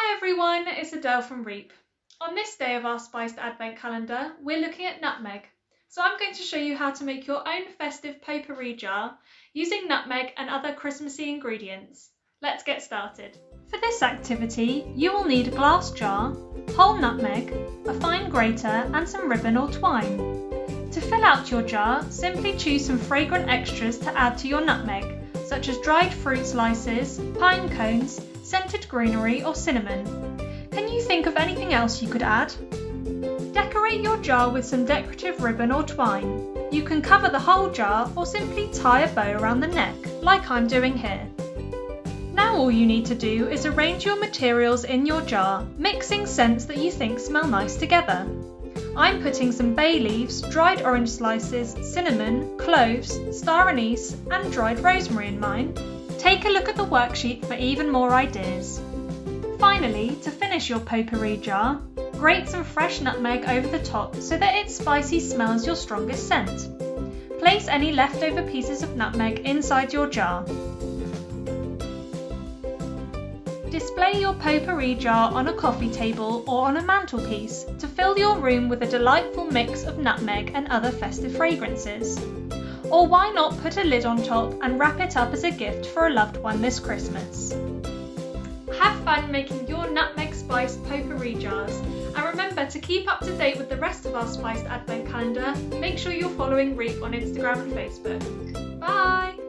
Hi everyone, it's Adele from REEP. On this day of our spiced advent calendar, we're looking at nutmeg. So I'm going to show you how to make your own festive potpourri jar using nutmeg and other Christmassy ingredients. Let's get started. For this activity, you will need a glass jar, whole nutmeg, a fine grater and some ribbon or twine. To fill out your jar, simply choose some fragrant extras to add to your nutmeg, such as dried fruit slices, pine cones, scented greenery or cinnamon. Can you think of anything else you could add? Decorate your jar with some decorative ribbon or twine. You can cover the whole jar or simply tie a bow around the neck, like I'm doing here. Now all you need to do is arrange your materials in your jar, mixing scents that you think smell nice together. I'm putting some bay leaves, dried orange slices, cinnamon, cloves, star anise and dried rosemary in mine. Take a look at the worksheet for even more ideas. Finally, to finish your potpourri jar, grate some fresh nutmeg over the top so that its spicy smell is your strongest scent. Place any leftover pieces of nutmeg inside your jar. Display your potpourri jar on a coffee table or on a mantelpiece to fill your room with a delightful mix of nutmeg and other festive fragrances. Or why not put a lid on top and wrap it up as a gift for a loved one this Christmas? Have fun making your nutmeg spiced potpourri jars, and remember to keep up to date with the rest of our spiced advent calendar. Make sure you're following REEP on Instagram and Facebook. Bye!